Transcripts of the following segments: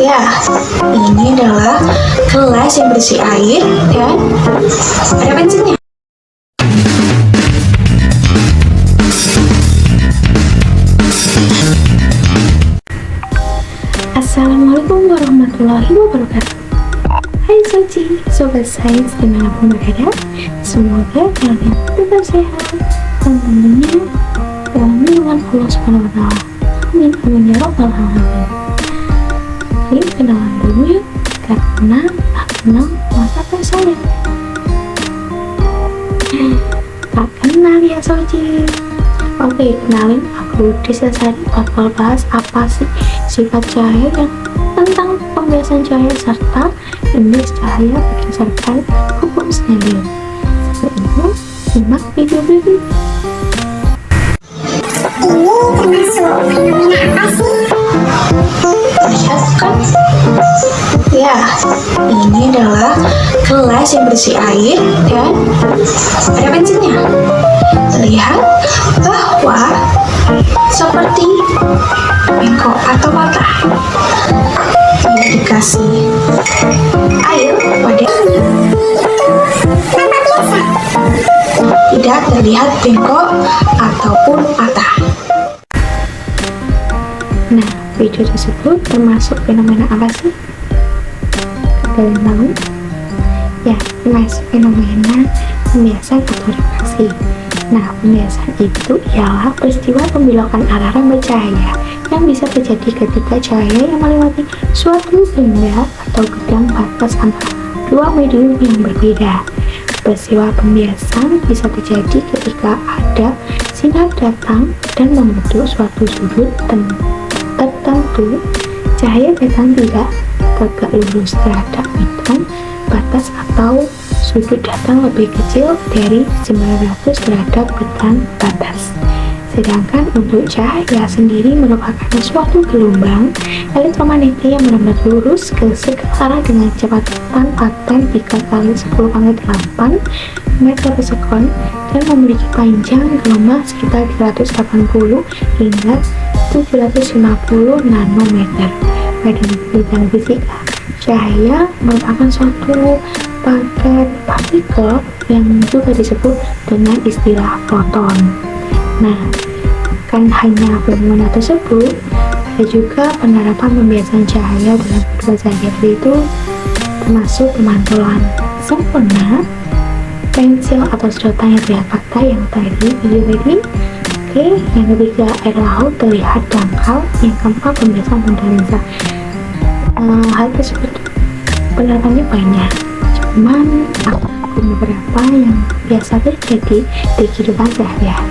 Ya, ini adalah gelas yang berisi air dan ada bensinnya. Assalamualaikum warahmatullahi wabarakatuh. Hai Soci, Sobat Sains dimanapun berada, semoga kalian tetap sehat dan tentunya dalam lindungan Allah Subhanahu wa Ta'ala. Amin amin ya rabbal alamin. Yuk kenalan dulu yuk, karena tak kenal masa tak sayang. Tak kenal ya Soci. Oke, kenalin, aku Desa Sari bakal bahas apa sih sifat cahaya yang tentang pembiasan cahaya serta indeks cahaya berdasarkan hukum Snellius. Setelah itu, simak video berikut. Ini termasuk fenomena apa sih? Lihat kan? Ya, ini adalah gelas yang berisi air dan ada bensinnya. Terlihat bahwa seperti bengkok atau patah. Dia dikasih air wadahnya. Nampak biasa. Tidak terlihat bengkok ataupun patah. Nah, video tersebut termasuk fenomena apa sih? Kalian tahu? Ya, termasuk fenomena pembiasan atau refraksi. Nah, pembiasan itu ialah peristiwa pembelokan arah rambut cahaya yang bisa terjadi ketika cahaya yang melewati suatu benda atau gedang batas antara dua medium yang berbeda. Peristiwa pembiasan bisa terjadi ketika ada sinar datang dan membentuk suatu sudut tertentu. Cahaya datang tidak tegak lurus terhadap bidang batas atau sudut datang lebih kecil dari 900 terhadap bidang batas. Sedangkan untuk cahaya sendiri merupakan suatu gelombang elektromagnetik yang benar-benar lurus ke segala arah dengan kecepatan paten 3 kali 10 pangkat 8 meter per sekon dan memiliki panjang gelombang sekitar 380 hingga 750 nanometer. Pada bidang fisika, cahaya merupakan suatu paket partikel yang juga disebut dengan istilah foton. Nah, kan hanya fenomena tersebut, ada juga penerapan pembiasan cahaya dalam kedua cahaya, yaitu termasuk pemantulan sempurna, pensil atau sedotan yang terlihat fakta yang tadi video tadi. Oke, yang ketiga air laut terlihat dangkal, yang keempat pembiasan lensa. Hal tersebut penerapannya banyak, cuman aku beberapa yang biasa terjadi di kehidupan sehari-hari.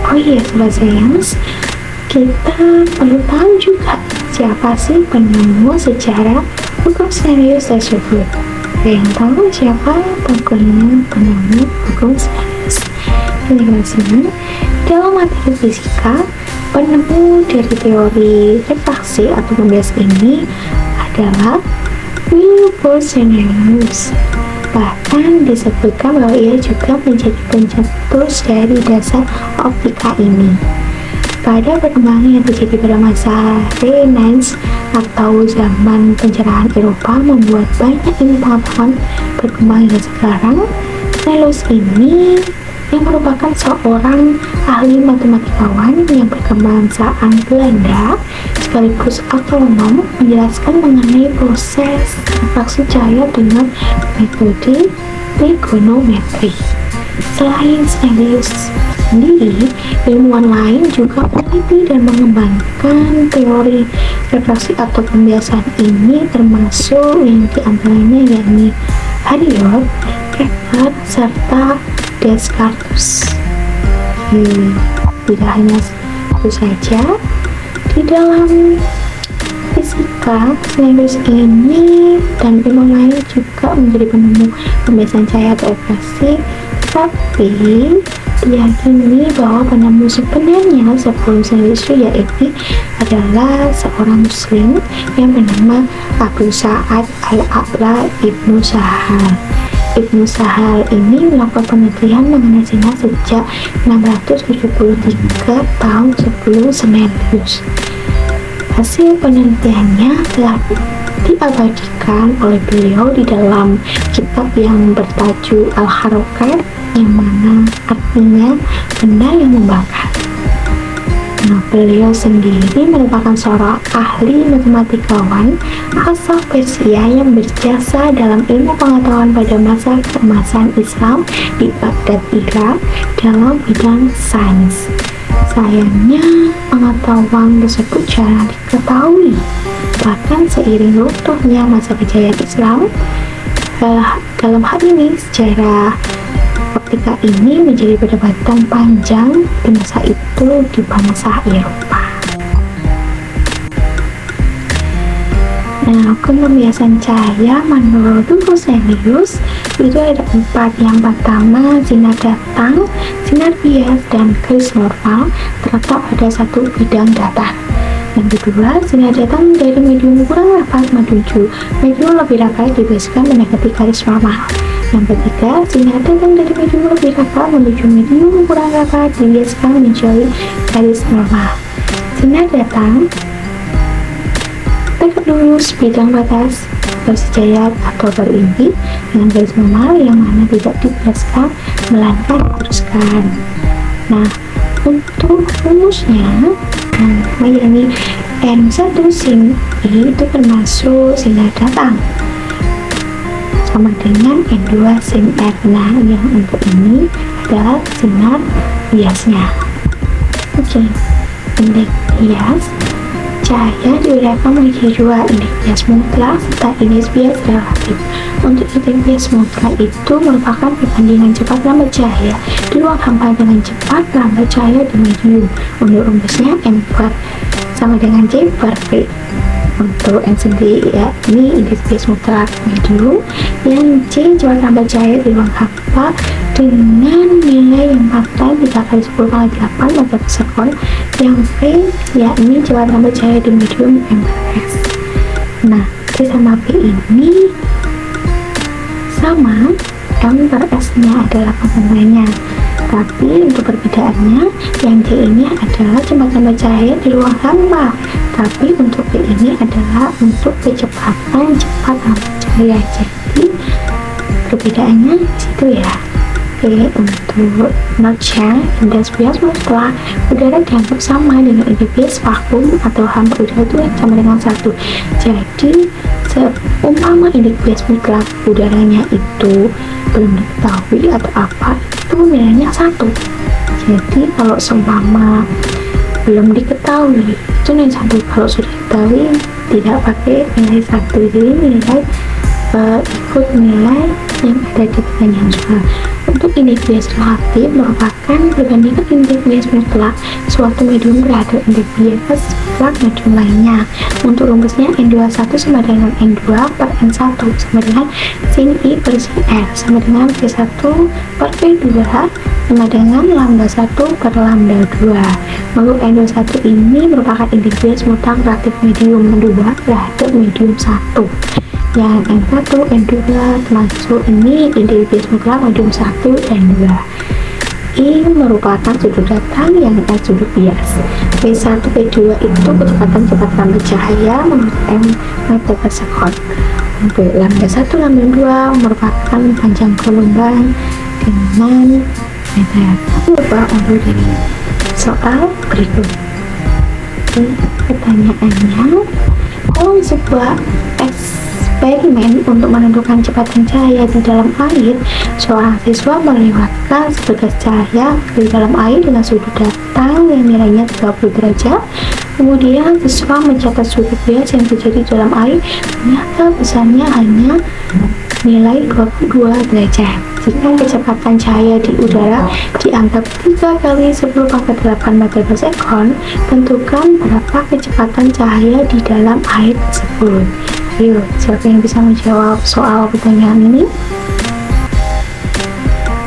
Oh iya Sobat Sains, kita perlu tahu juga siapa sih penemu secara hukum Snellius tersebut. Ada yang tahu siapa penemu hukum Snellius? Penjelasannya, dalam materi fisika, penemu dari teori refraksi atau pembiasan ini adalah Wilbur Snellius. Bahkan disebutkan bahwa ia juga menjadi pencetus dari dasar optika ini. Pada perkembangan yang terjadi pada masa Renaissance atau zaman pencerahan Eropa membuat banyak ilmu pengetahuan berkembang hingga sekarang. Snellius ini yang merupakan seorang ahli matematikawan yang berkebangsaan Belanda sekaligus astronom, menjelaskan mengenai proses refraksi cahaya dengan metode trigonometri. Selain Snellius sendiri, ilmuwan lain juga meneliti dan mengembangkan teori refraksi atau pembiasan ini, termasuk yang diantaranya yakni Harriot, Kepler, serta Descartes. Tidak hanya itu saja, di dalam fisika, Snellius ini dan ilmu lain juga menjadi penemu pembiasan cahaya atau refraksi, tapi diyakini bahwa penemu sebenarnya sebelum Snellius yaitu adalah seorang muslim yang bernama Abu Sa'ad Al-A'la Ibnu Sahal. Ibnu Sahal ini melakukan penelitian mengenai sinar sejak 673 tahun sebelum Snellius. Hasil penelitiannya telah diabadikan oleh beliau di dalam kitab yang bertajuk Al-Harokat, yang mana artinya benda yang membakar. Nah, beliau sendiri merupakan seorang ahli matematikawan asal Persia yang berjasa dalam ilmu pengetahuan pada masa keemasan Islam di Baghdad, Irak, dalam bidang sains. Sayangnya, pengetahuan tersebut jarang diketahui. Bahkan seiring runtuhnya masa kejayaan Islam, dalam hal ini sejarah ketika ini menjadi perdebatan panjang di masa itu di bangsa Eropa. Nah, hukum pembiasan cahaya menurut Roselius itu ada 4. Yang pertama, sinar datang, sinar bias, dan garis normal terletak pada satu bidang datar. Yang kedua, sinar datang dari medium kurang rapat menuju medium lebih rapat dibiaskan mendekati garis normal. Yang ketiga, sinar datang dari medium lebih rapat menuju medium kurang rapat dibiaskan menjauhi garis normal. Sinar datang tegak lurus bidang batas bersejayat atau berinti dengan garis normal yang mana tidak dibiaskan melainkan diteruskan. Nah, untuk rumusnya yakni N1 sin I itu termasuk sinar datang sama dengan N2 sin R. Nah, yang untuk ini adalah sinar biasnya. Oke, indeks bias cahaya diuraikan menjadi 2, indeks bias mutlak serta indeks bias relatif. Untuk indeks bias mutlak itu merupakan perbandingan cepat lambat cahaya di ruang hampa dengan cepat lambat cahaya di medium. Untuk rumusnya M sama dengan C per V. Untuk N sendiri ya, ini indeks bias mutlak medium, yang C cepat lambat cahaya di ruang hampa dengan nilai yang fatal 3 × 10⁸ meter per sekon, yang V yakni cepat lambat cahaya di medium M per S. Nah, C sama V ini sama, M per S nya adalah konstannya. Tapi untuk perbedaannya, yang C ini adalah cepat lambat cahaya di ruang hampa, tapi untuk V ini adalah untuk kecepatan cepat lambat cahaya. Jadi perbedaannya di situ ya. Oke, untuk notch-nya, indeks bias mutlak udara dianggap sama dengan indeks bias vakum atau hampa udara itu sama dengan 1. Jadi seumpama indeks bias mutlak udaranya itu belum diketahui atau apa, itu nilainya 1. Jadi kalau seumpama belum diketahui itu nilai 1, kalau sudah diketahui tidak pakai nilai 1. Jadi nilai ikut nilai yang ada di pertanyaan soal. Untuk indeks bias relatif merupakan perbandingan indeks bias mutlak suatu medium terhadap indeks bias mutlak medium lainnya. Untuk rumusnya N21 sama dengan N2 per N1 sama dengan sin I per sin R sama dengan V1 per V2 sama dengan lambda 1 per lambda 2. Lalu N21 ini merupakan indeks bias mutlak relatif medium 2 terhadap medium 1. Yang N1, N2 termasuk ini indeks bias mutlak medium 1 dan 2. I merupakan sudut datang yang S sudut bias. V1, V2 itu kecepatan cepat lambat cahaya menurut M meter per sekon. Untuk lambda 1, lambda 2 merupakan panjang gelombang dengan meter. Coba untuk dari soal berikut. Pertanyaannya, kalau sebuah eksperimen untuk menentukan kecepatan cahaya di dalam air, seorang siswa melewatkan sebagas cahaya di dalam air dengan sudut datang yang nilainya 30 derajat. Kemudian siswa mencatat sudut bias yang terjadi di dalam air, ternyata besarnya hanya nilai 22 derajat. Jika kecepatan cahaya di udara dianggap 3 kali 10⁸ meter per sekon, tentukan berapa kecepatan cahaya di dalam air tersebut. Ayo, siapa yang bisa menjawab soal pertanyaan ini?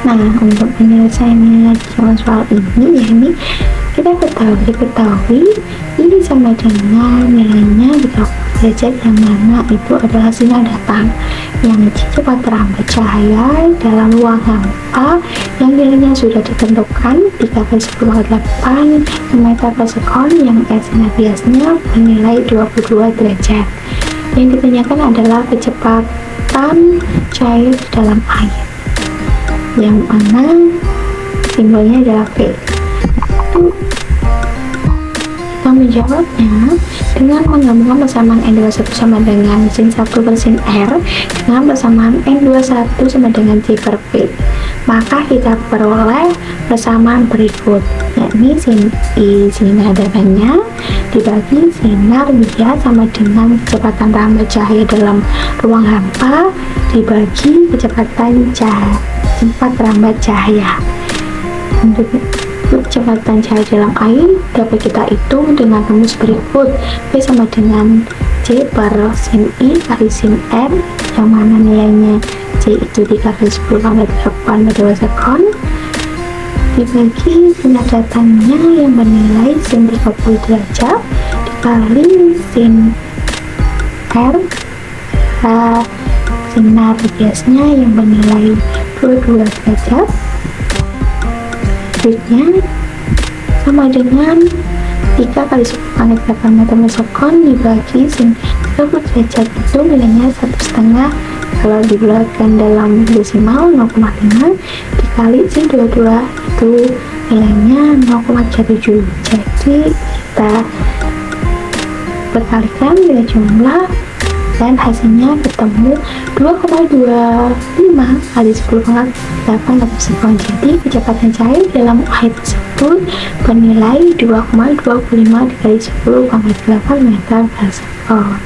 Nah, untuk penyelesaiannya soal ini, yakni kita ketahui ini sama dengan nilainya 30 derajat, yang mana itu adalah sinar datang yang cepat terambat cahaya dalam ruang hampa yang nilainya sudah ditentukan 3/10⁸ meter per sekon, yang sinar biasnya bernilai 22 derajat. Yang ditanyakan adalah kecepatan cahaya di dalam air, yang mana simbolnya adalah V. Kita menjawabnya dengan menggabungkan persamaan N21 sama dengan sin 1 per sin R dengan persamaan N21 sama dengan J per V. Maka kita peroleh persamaan berikut, yakni sin I sinar datangnya dibagi sinar bias sama dengan kecepatan terambat cahaya dalam ruang hampa dibagi kecepatan cepat terambat cahaya. Untuk kecepatan cahaya dalam air dapat kita hitung dengan rumus berikut. V sama dengan J per sin I kali sin R, yang mana nilainya J itu 3/10⁸ meter per sekon dibagi sinar datangnya yang bernilai sin 30 derajat dikali sin R sinar biasnya yang bernilai 22 derajat, nya sama dengan 3/10⁸ meter per sekon dibagi sin 30 derajat itu nilainya 1,5, kalau dibulatkan dalam desimal 0,5 dikali sin 22 itu nilainya 0,7. Jadi kita berkalikan nilai jumlah dan hasilnya ketemu 2,25 kali 10⁸ meter per sekon. Jadi kecepatan cahaya dalam air tersebut bernilai 2,25 dikali 10⁸ meter per sekon.